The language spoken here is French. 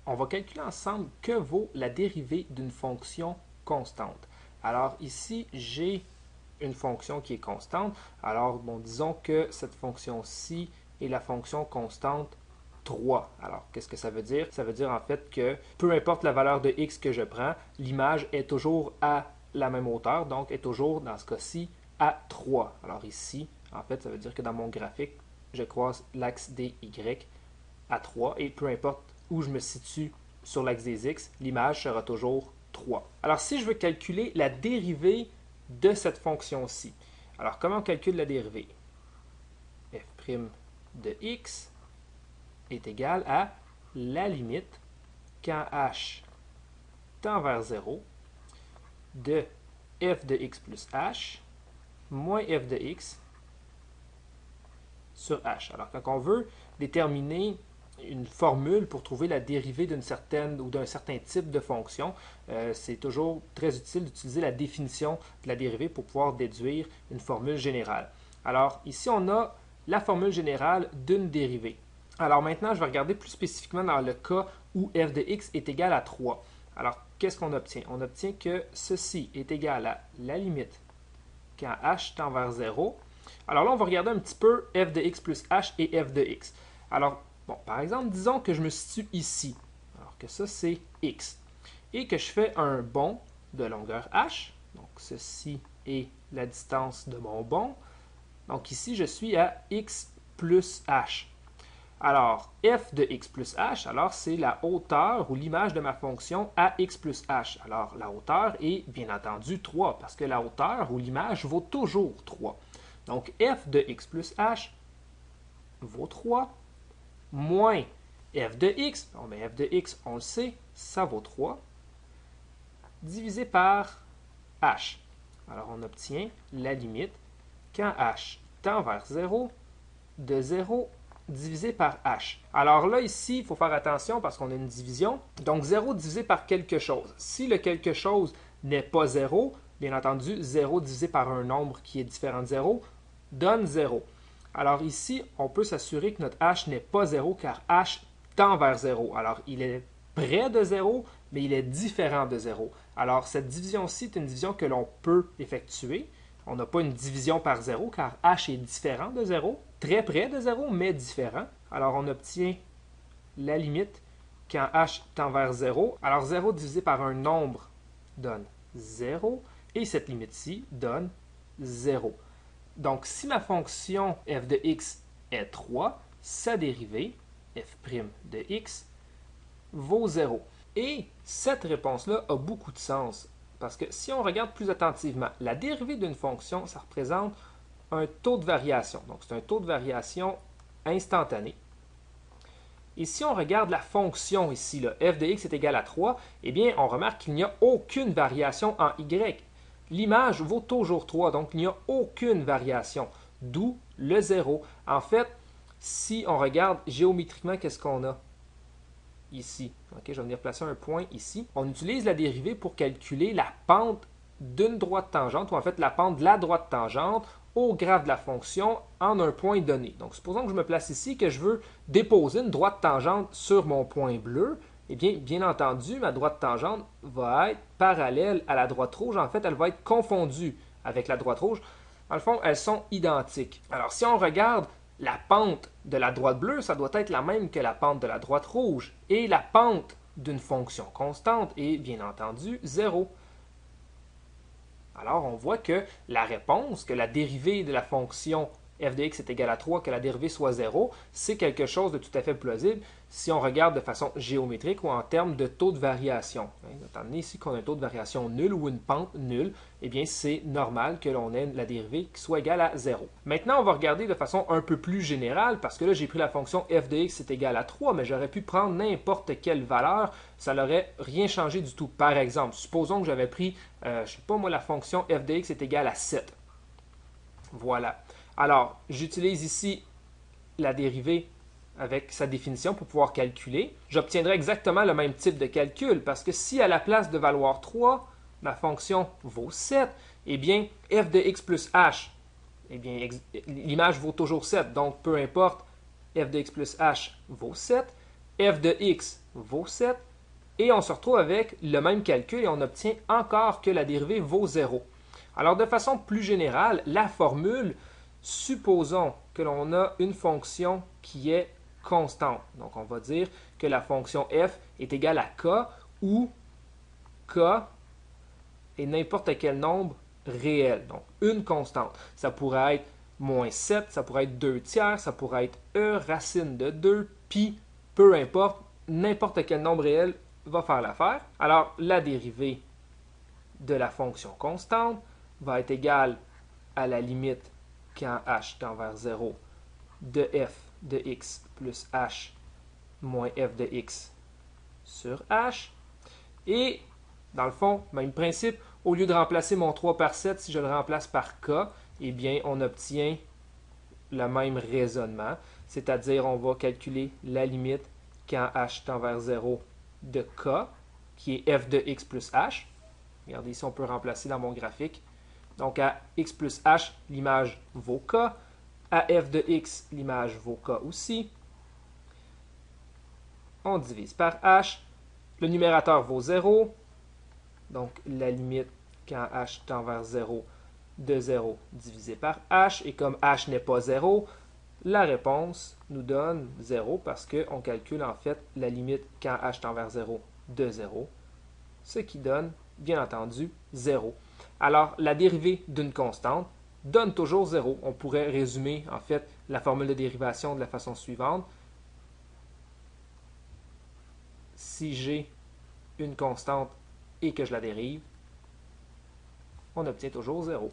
on va calculer ensemble que vaut la dérivée d'une fonction constante. Alors ici, j'ai une fonction qui est constante. Alors, bon, disons que cette fonction-ci est la fonction constante 3. Alors, qu'est-ce que ça veut dire? Ça veut dire en fait que peu importe la valeur de x que je prends, l'image est toujours à la même hauteur, donc est toujours, dans ce cas-ci, à 3. Alors ici, en fait, ça veut dire que dans mon graphique, je croise l'axe des y à 3 et peu importe où je me situe sur l'axe des x, l'image sera toujours 3. Alors si je veux calculer la dérivée de cette fonction-ci, alors comment on calcule la dérivée? f' de x est égal à la limite quand h tend vers 0 de f de x plus h moins f de x sur h. Alors quand on veut déterminer une formule pour trouver la dérivée d'une certaine ou d'un certain type de fonction, c'est toujours très utile d'utiliser la définition de la dérivée pour pouvoir déduire une formule générale. Alors ici, on a la formule générale d'une dérivée. Alors maintenant, je vais regarder plus spécifiquement dans le cas où f de x est égal à 3. Alors, qu'est-ce qu'on obtient? On obtient que ceci est égal à la limite quand h tend vers 0. Alors là, on va regarder un petit peu f de x plus h et f de x. Alors, bon, par exemple, disons que je me situe ici. Alors que ça, c'est x. Et que je fais un bond de longueur h. Donc, ceci est la distance de mon bond. Donc ici, je suis à x plus h. Alors, f de x plus h, alors c'est la hauteur ou l'image de ma fonction à x plus h. Alors, la hauteur est bien entendu 3, parce que la hauteur ou l'image vaut toujours 3. Donc, f de x plus h vaut 3, moins f de x, bon, ben, f de x, on le sait, ça vaut 3, divisé par h. Alors, on obtient la limite quand h tend vers 0 de 0 divisé par h. Alors là, ici, il faut faire attention parce qu'on a une division. Donc, 0 divisé par quelque chose. Si le quelque chose n'est pas 0, bien entendu, 0 divisé par un nombre qui est différent de 0 donne 0. Alors ici, on peut s'assurer que notre h n'est pas 0 car h tend vers 0. Alors, il est près de 0, mais il est différent de 0. Alors, cette division-ci est une division que l'on peut effectuer. On n'a pas une division par 0 car h est différent de 0, très près de 0, mais différent. Alors, on obtient la limite quand h tend vers 0. Alors, 0 divisé par un nombre donne 0, et cette limite-ci donne 0. Donc, si ma fonction f de x est 3, sa dérivée, f' de x, vaut 0. Et cette réponse-là a beaucoup de sens, parce que si on regarde plus attentivement, la dérivée d'une fonction, ça représente un taux de variation. Donc, c'est un taux de variation instantané. Et si on regarde la fonction ici, là, f de x est égal à 3, eh bien, on remarque qu'il n'y a aucune variation en y. L'image vaut toujours 3, donc il n'y a aucune variation, d'où le 0. En fait, si on regarde géométriquement, qu'est-ce qu'on a ici? Okay, je vais venir placer un point ici. On utilise la dérivée pour calculer la pente d'une droite tangente, ou en fait la pente de la droite tangente au graphe de la fonction en un point donné. Donc, supposons que je me place ici, que je veux déposer une droite tangente sur mon point bleu. Eh bien, bien entendu, ma droite tangente va être parallèle à la droite rouge. En fait, elle va être confondue avec la droite rouge. Dans le fond, elles sont identiques. Alors, si on regarde la pente de la droite bleue, ça doit être la même que la pente de la droite rouge. Et la pente d'une fonction constante est, bien entendu, 0. Alors, on voit que la réponse, que la dérivée de la fonction f de x est égal à 3, que la dérivée soit 0, c'est quelque chose de tout à fait plausible si on regarde de façon géométrique ou en termes de taux de variation. Étant donné ici qu'on a un taux de variation nul ou une pente nulle, eh bien c'est normal que l'on ait la dérivée qui soit égale à 0. Maintenant, on va regarder de façon un peu plus générale, parce que là, j'ai pris la fonction f de x est égal à 3, mais j'aurais pu prendre n'importe quelle valeur, ça n'aurait rien changé du tout. Par exemple, supposons que j'avais pris, je ne sais pas moi, la fonction f de x est égal à 7. Voilà. Alors, j'utilise ici la dérivée avec sa définition pour pouvoir calculer. J'obtiendrai exactement le même type de calcul parce que si à la place de valoir 3, ma fonction vaut 7, eh bien, f de x plus h, eh bien, l'image vaut toujours 7. Donc, peu importe, f de x plus h vaut 7. F de x vaut 7. Et on se retrouve avec le même calcul et on obtient encore que la dérivée vaut 0. Alors de façon plus générale, la formule, supposons que l'on a une fonction qui est constante. Donc on va dire que la fonction f est égale à k où k est n'importe quel nombre réel. Donc une constante. Ça pourrait être moins 7, ça pourrait être 2 tiers, ça pourrait être e racine de 2, pi, peu importe, n'importe quel nombre réel va faire l'affaire. Alors, la dérivée de la fonction constante va être égale à la limite quand h tend vers 0 de f de x plus h moins f de x sur h. Et, dans le fond, même principe, au lieu de remplacer mon 3 par 7, si je le remplace par k, eh bien, on obtient le même raisonnement, c'est-à-dire on va calculer la limite quand h tend vers 0 de k, qui est f de x plus h. Regardez ici, on peut remplacer dans mon graphique. Donc à x plus h, l'image vaut k. À f de x, l'image vaut k aussi. On divise par h. Le numérateur vaut 0. Donc la limite quand h tend vers 0 de 0 divisé par h. Et comme h n'est pas 0, la réponse nous donne 0 parce qu'on calcule en fait la limite quand h tend vers 0 de 0, ce qui donne, bien entendu, 0. Alors, la dérivée d'une constante donne toujours 0. On pourrait résumer en fait la formule de dérivation de la façon suivante. Si j'ai une constante et que je la dérive, on obtient toujours 0.